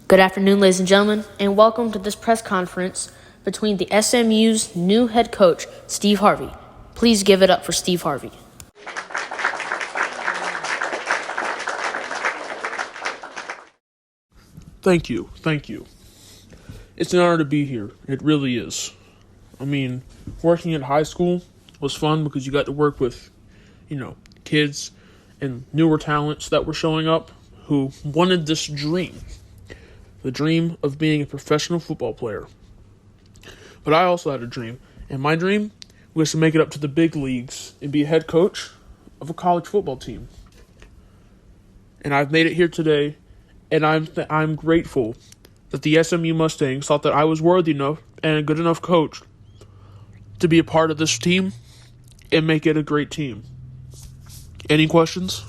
Good afternoon, ladies and gentlemen, and welcome to this press conference between the SMU's new head coach, Steve Harvey. Please give it up for Steve Harvey. Thank you. It's an honor to be here. It really is. Working at high school was fun because you got to work with, kids and newer talents that were showing up who wanted this dream. The dream of being a professional football player. But I also had a dream, and my dream was to make it up to the big leagues and be a head coach of a college football team. And I've made it here today, and I'm grateful that the SMU Mustangs thought that I was worthy enough and a good enough coach to be a part of this team and make it a great team. Any questions?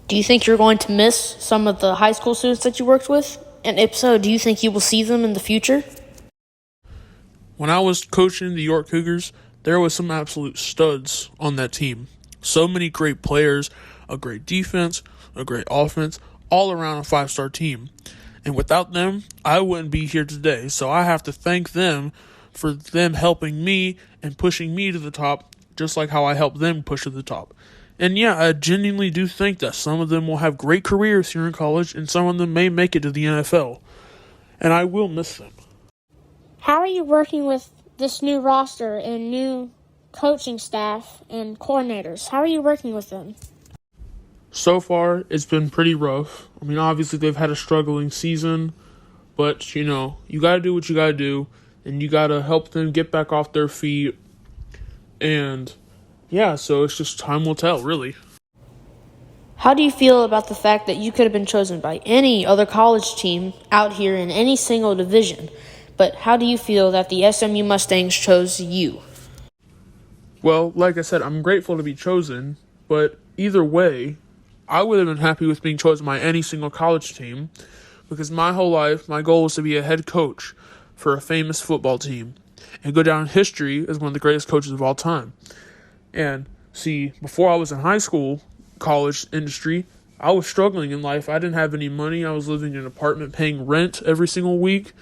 Do you think you're going to miss some of the high school students that you worked with? And if so, do you think you will see them in the future? When I was coaching the York Cougars, there was some absolute studs on that team. So many great players, a great defense, a great offense, all around a 5-star team. And without them, I wouldn't be here today. So I have to thank them for them helping me and pushing me to the top, just like how I helped them push to the top. And yeah, I genuinely do think that some of them will have great careers here in college, and some of them may make it to the NFL. And I will miss them. How are you working with this new roster and new coaching staff and coordinators? How are you working with them? So far, it's been pretty rough. Obviously, they've had a struggling season, but, you got to do what you got to do, and you got to help them get back off their feet. And yeah, so it's just time will tell, really. How do you feel about the fact that you could have been chosen by any other college team out here in any single division, but how do you feel that the SMU Mustangs chose you? Well, like I said, I'm grateful to be chosen, but either way, I would have been happy with being chosen by any single college team because my whole life, my goal was to be a head coach for a famous football team and go down in history as one of the greatest coaches of all time. And see, before I was in high school, college industry, I was struggling in life. I didn't have any money. I was living in an apartment paying rent every single week,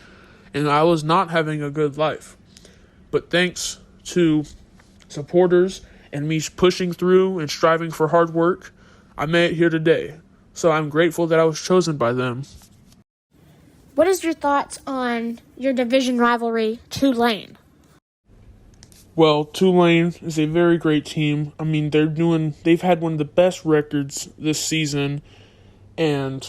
and I was not having a good life. But thanks to supporters and me pushing through and striving for hard work, I made it here today. So I'm grateful that I was chosen by them. What is your thoughts on your division rivalry, Tulane? Well, Tulane is a very great team. They've had one of the best records this season, and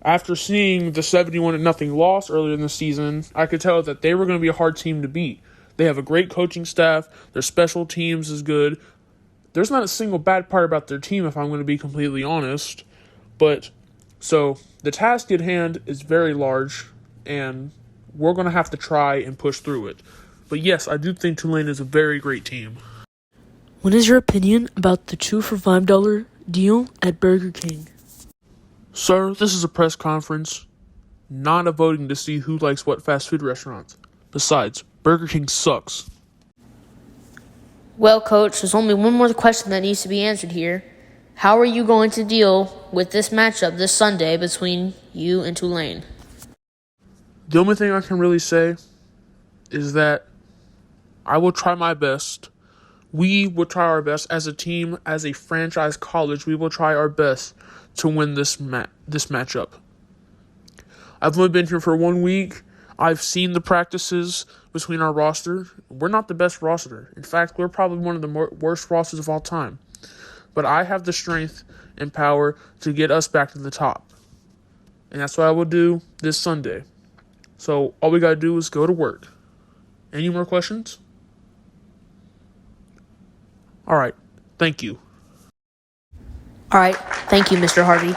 after seeing the 71-0 loss earlier in the season, I could tell that they were going to be a hard team to beat. They have a great coaching staff. Their special teams is good. There's not a single bad part about their team, if I'm going to be completely honest. So the task at hand is very large, and we're going to have to try and push through it. But yes, I do think Tulane is a very great team. What is your opinion about the 2 for $5 deal at Burger King? Sir, this is a press conference, not a voting to see who likes what fast food restaurants. Besides, Burger King sucks. Well, Coach, there's only one more question that needs to be answered here. How are you going to deal with this matchup this Sunday between you and Tulane? The only thing I can really say is that I will try my best. We will try our best as a team, as a franchise college. We will try our best to win this matchup. I've only been here for 1 week. I've seen the practices between our roster. We're not the best roster. In fact, we're probably one of the worst rosters of all time. But I have the strength and power to get us back to the top. And that's what I will do this Sunday. So all we got to do is go to work. Any more questions? All right. Thank you. All right. Thank you, Mr. Harvey.